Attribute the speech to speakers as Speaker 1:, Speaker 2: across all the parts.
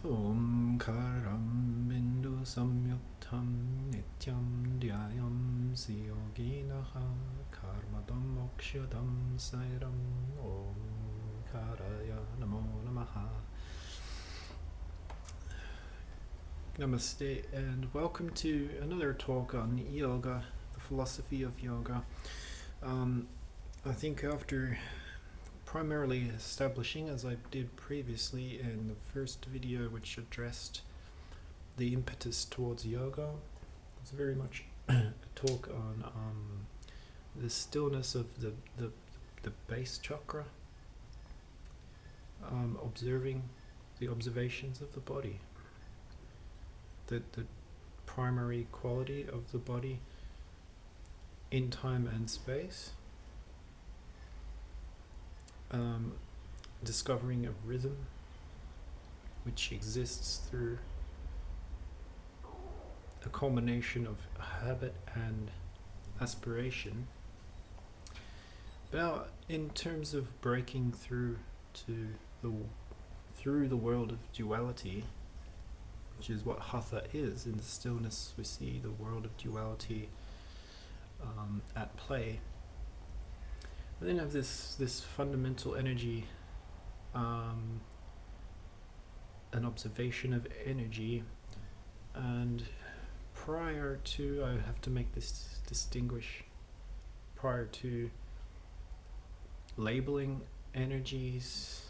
Speaker 1: Omkaram Bindu Samyuktam Nityam Dhyayam Siyoginaha Karmadam Mokshadam Sairam Omkaraya Namo Namaha. Namaste and welcome to another talk on yoga, the philosophy of yoga. I think after primarily establishing, as I did previously in the first video which addressed the impetus towards yoga, it's very much a talk on the stillness of the base chakra, observing the observations of the body, the primary quality of the body in time and space, discovering a rhythm which exists through a combination of habit and aspiration. But now, in terms of breaking through to the world of duality, which is what hatha is, in the stillness we see the world of duality at play. We then have this fundamental energy, an observation of energy, and prior to, I have to make this distinguish, prior to labeling energies,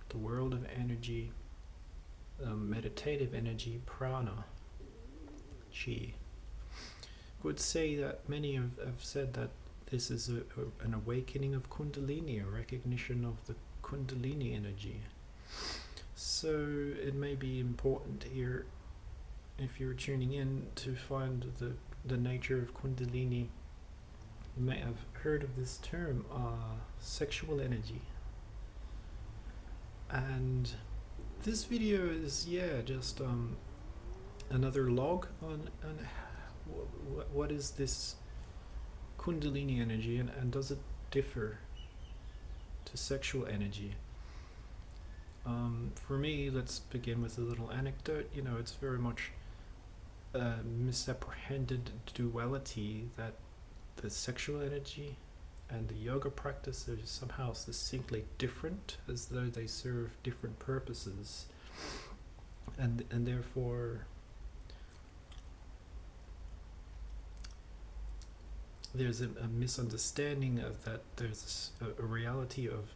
Speaker 1: the world of energy, meditative energy, prana, chi. I would say that many have said that this is an awakening of Kundalini, a recognition of the Kundalini energy. So it may be important here, if you're tuning in, to find the nature of Kundalini. You may have heard of this term, sexual energy. And this video is, just another log on what is this Kundalini energy, and does it differ to sexual energy? For me, let's begin with a little anecdote. It's very much a misapprehended duality that the sexual energy and the yoga practice are somehow distinctly different, as though they serve different purposes, and therefore there's a misunderstanding of that. There's a reality of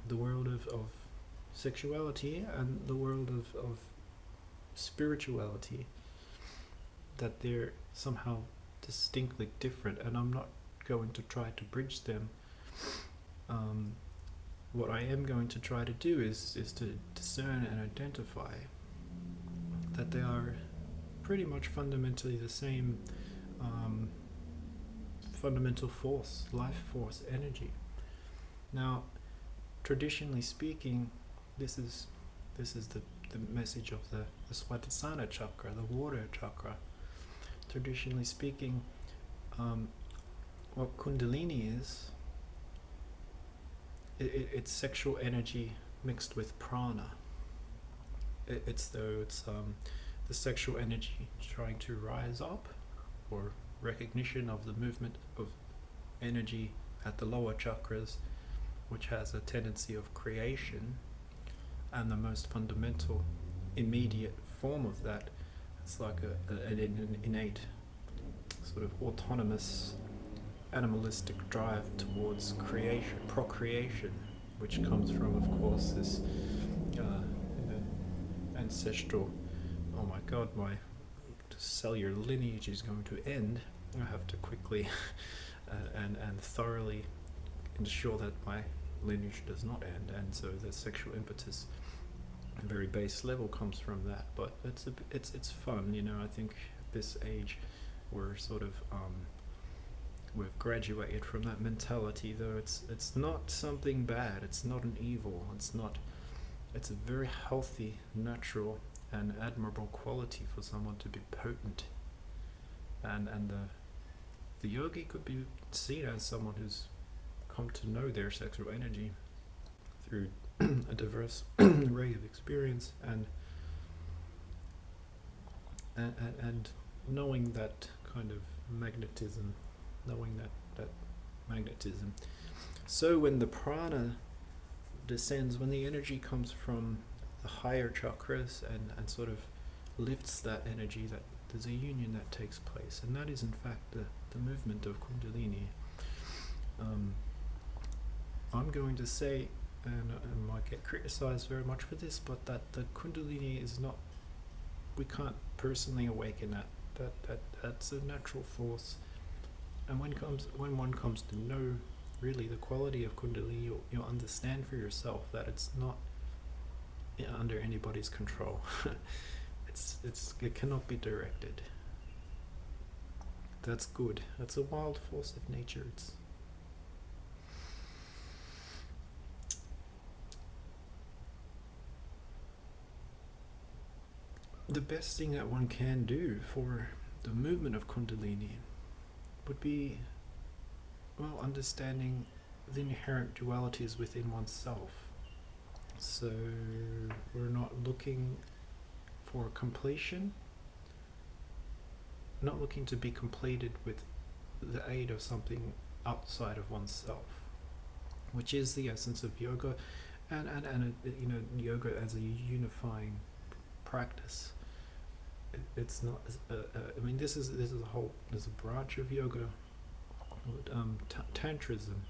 Speaker 1: the world of sexuality and the world of spirituality, that they're somehow distinctly different, and I'm not going to try to bridge them. What I am going to try to do is to discern and identify that they are pretty much fundamentally the same fundamental force, life force, energy. Now, traditionally speaking, this is the message of the Swadhisthana chakra, the water chakra. Traditionally speaking, what Kundalini is, it's sexual energy mixed with prana. It's the sexual energy trying to rise up, or recognition of the movement of energy at the lower chakras, which has a tendency of creation, and the most fundamental, immediate form of that, it's like an innate, sort of autonomous, animalistic drive towards creation, procreation, which comes from, of course, this ancestral, oh my god, my cellular lineage is going to end. I have to quickly and thoroughly ensure that my lineage does not end, and so the sexual impetus, a very base level, comes from that. But it's fun, I think at this age we're sort of we've graduated from that mentality, though it's not something bad, it's not an evil, it's a very healthy, natural and admirable quality for someone to be potent, and the yogi could be seen as someone who's come to know their sexual energy through a diverse array of experience, and knowing that kind of magnetism, knowing that magnetism. So when the prana descends, when the energy comes from the higher chakras and sort of lifts that energy, that there's a union that takes place, and that is in fact the movement of Kundalini. I'm going to say, and I might get criticized very much for this, but that the Kundalini is not, we can't personally awaken that's a natural force. And when one comes to know really the quality of Kundalini, you'll understand for yourself that it's not under anybody's control. It cannot be directed. That's good. That's a wild force of nature. The best thing that one can do for the movement of Kundalini would be, well, understanding the inherent dualities within oneself. So we're not looking for completion, not looking to be completed with the aid of something outside of oneself, which is the essence of yoga, and yoga as a unifying practice. It's not. I mean, this is a whole. There's a branch of yoga, tantrism,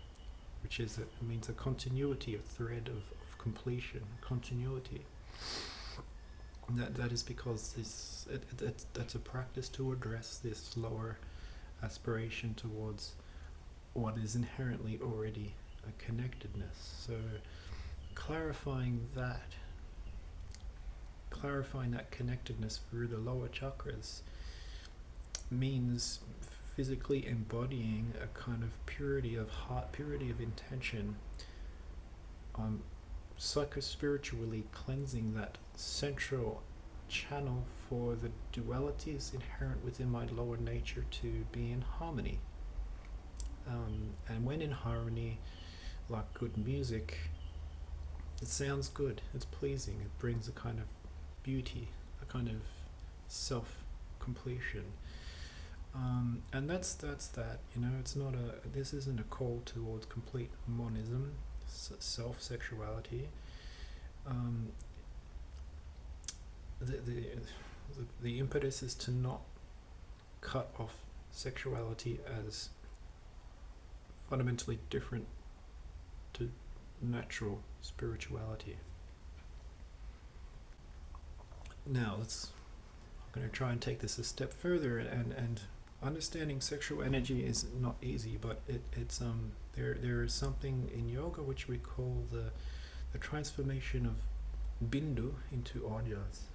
Speaker 1: which is means a continuity, a thread of completion, continuity. That is because that's a practice to address this lower aspiration towards what is inherently already a connectedness. So clarifying that connectedness through the lower chakras means physically embodying a kind of purity of heart, purity of intention, psychospiritually cleansing that central channel for the dualities inherent within my lower nature to be in harmony. And when in harmony, like good music, it sounds good, it's pleasing, it brings a kind of beauty, a kind of self-completion. And that's that, it's not this isn't a call towards complete monism, self-sexuality. The impetus is to not cut off sexuality as fundamentally different to natural spirituality. Now I'm going to try and take this a step further, and understanding sexual energy is not easy, but it's there is something in yoga which we call the transformation of bindu into ojas,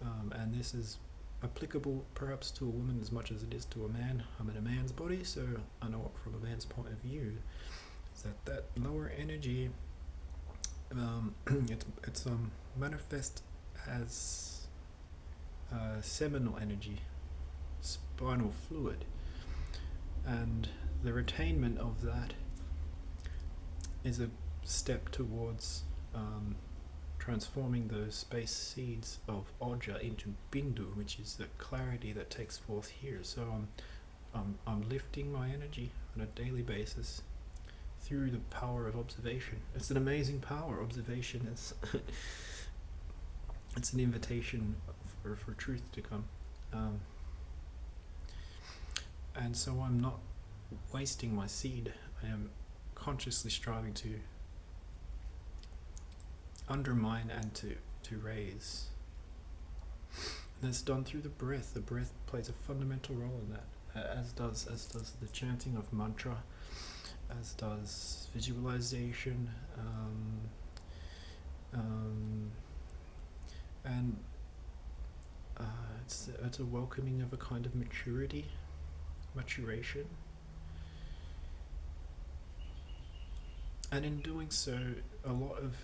Speaker 1: and this is applicable perhaps to a woman as much as it is to a man. I'm in a man's body, so I know it from a man's point of view. Is that lower energy? It's manifest as seminal energy, spinal fluid, and the retainment of that is a step towards transforming those space seeds of oja into bindu, which is the clarity that takes forth here. So I'm lifting my energy on a daily basis through the power of observation. It's an amazing power. Observation is it's an invitation for truth to come. And so I'm not wasting my seed. I am consciously striving to undermine and to raise. And that's done through the breath. The breath plays a fundamental role in that, as does the chanting of mantra, as does visualization, and it's a welcoming of a kind of maturation. And in doing so, a lot of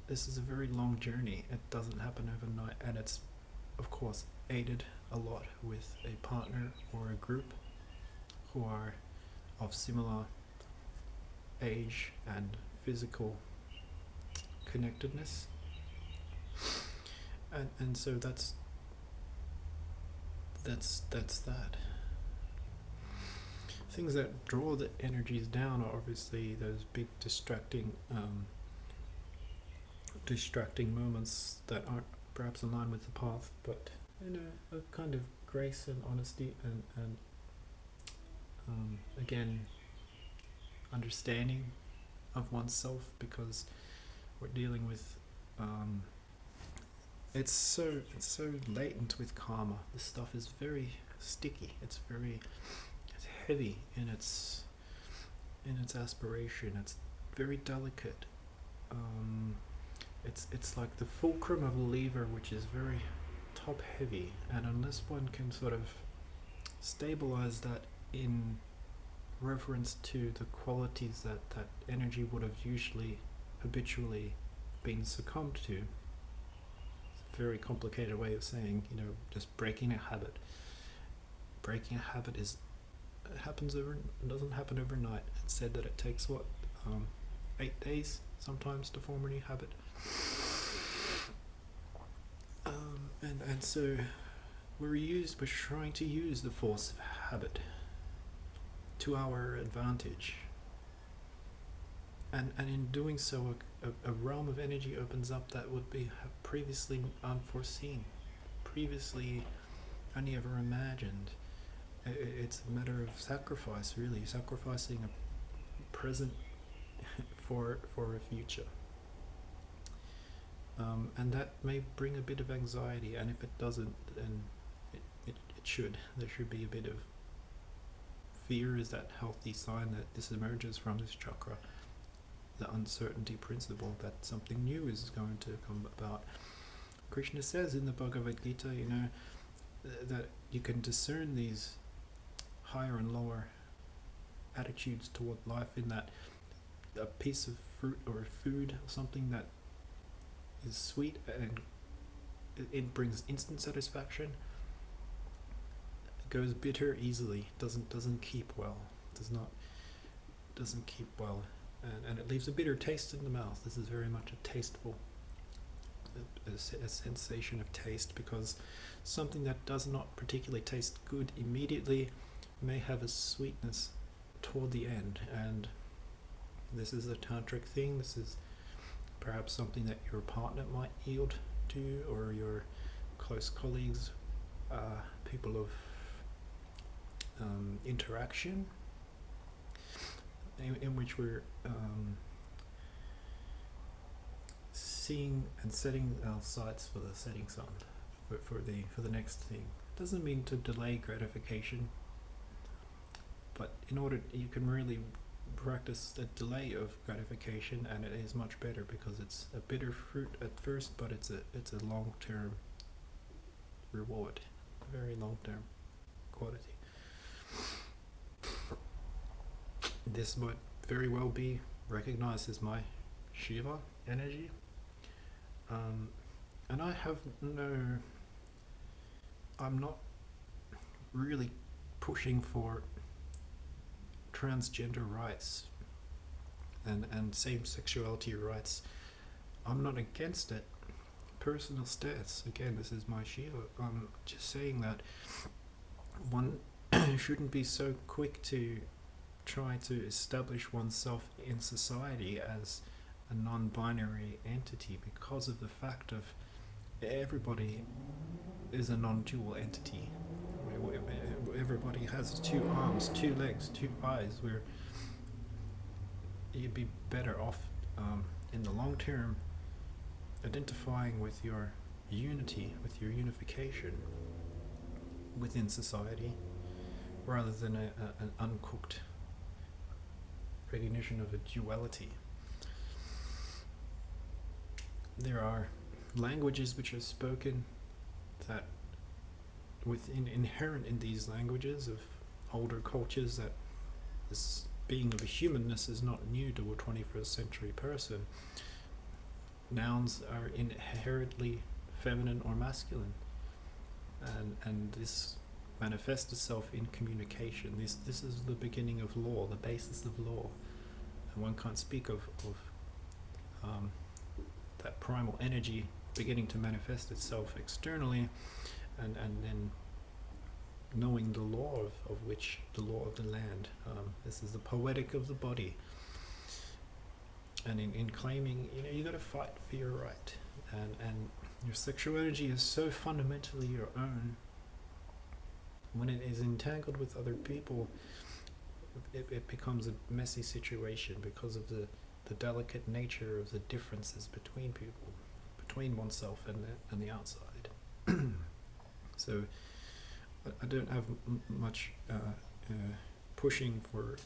Speaker 1: this is a very long journey. It doesn't happen overnight, and it's of course aided a lot with a partner or a group who are of similar age and physical connectedness, and so that's that. Things that draw the energies down are obviously those big distracting moments that aren't perhaps in line with the path, but a kind of grace and honesty and again understanding of oneself, because we're dealing with it's so latent with karma. This stuff is very sticky. It's heavy in its aspiration. It's very delicate. It's like the fulcrum of a lever, which is very top heavy, and unless one can sort of stabilize that in reference to the qualities that energy would have usually habitually been succumbed to. It's a very complicated way of saying, just breaking a habit. Breaking a habit doesn't happen overnight. It's said that it takes 8 days sometimes to form a new habit. And so we're trying to use the force of habit to our advantage, and in doing so a realm of energy opens up that would be previously unforeseen, previously only ever imagined. It's a matter of sacrifice, really, sacrificing a present for a future, and that may bring a bit of anxiety, and if it doesn't, then it should. There should be a bit of fear. Is that healthy sign that this emerges from this chakra, the uncertainty principle that something new is going to come about. Krishna says in the Bhagavad Gita, that you can discern these higher and lower attitudes toward life in that a piece of fruit or food or something that is sweet and it brings instant satisfaction, it goes bitter easily, doesn't keep well, doesn't keep well, and it leaves a bitter taste in the mouth. This is very much a tasteful, a sensation of taste, because something that does not particularly taste good immediately may have a sweetness toward the end. And this is a tantric thing. This is perhaps something that your partner might yield to, or your close colleagues, people of interaction, in which we're seeing and setting our sights for the setting sun, for the next thing. Doesn't mean to delay gratification, but in order, you can really practice the delay of gratification, and it is much better because it's a bitter fruit at first, but it's a long-term reward, a very long-term quality. This might very well be recognized as my Shiva energy, and I'm not really pushing for transgender rights and same sexuality rights. I'm not against it. Personal stance. Again, this is my Shiva. I'm just saying that one shouldn't be so quick to try to establish oneself in society as a non-binary entity, because of the fact of everybody is a non-dual entity. Everybody has 2 arms, 2 legs, 2 eyes, where you'd be better off in the long term identifying with your unity, with your unification within society, rather than an uncooked recognition of a duality. There are languages which are spoken that inherent in these languages of older cultures, that this being of a humanness is not new to a 21st century person. Nouns are inherently feminine or masculine, and this manifests itself in communication. This is the beginning of law, the basis of law, and one can't speak of primal energy beginning to manifest itself externally, and then knowing the law of which, the law of the land. This is the poetic of the body. And in claiming, you got to fight for your right. And your sexual energy is so fundamentally your own. When it is entangled with other people, it becomes a messy situation because of the delicate nature of the differences between people, between oneself and the outside. So I don't have much pushing for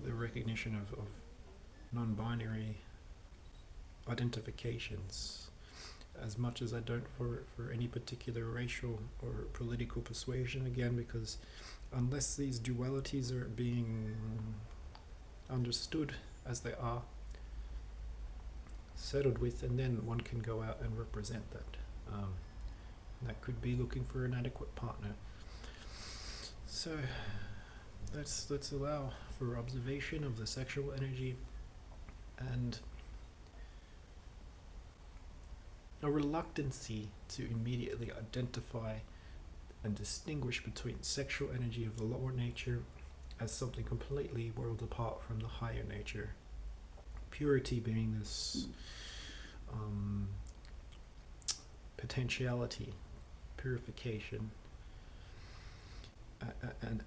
Speaker 1: the recognition of non-binary identifications, as much as I don't for any particular racial or political persuasion, again, because unless these dualities are being understood as they are, settled with, and then one can go out and represent that. That could be looking for an adequate partner. So let's allow for observation of the sexual energy and a reluctancy to immediately identify and distinguish between sexual energy of the lower nature as something completely worlds apart from the higher nature. Purity being this potentiality, purification,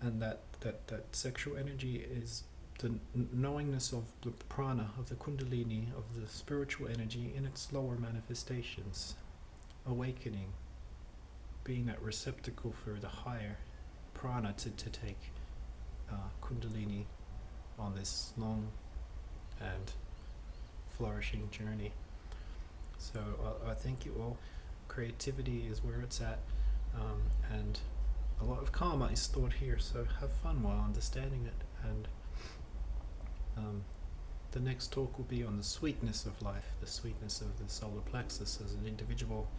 Speaker 1: and that sexual energy is the knowingness of the prana, of the kundalini, of the spiritual energy in its lower manifestations, awakening, being that receptacle for the higher prana to take kundalini on this long and flourishing journey. So I thank you all. Creativity is where it's at, and a lot of karma is stored here, so have fun while understanding it. And the next talk will be on the sweetness of life, the sweetness of the solar plexus as an individual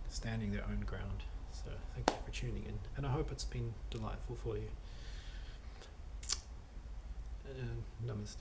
Speaker 1: standing their own ground. So thank you for tuning in, and I hope it's been delightful for you. Namaste.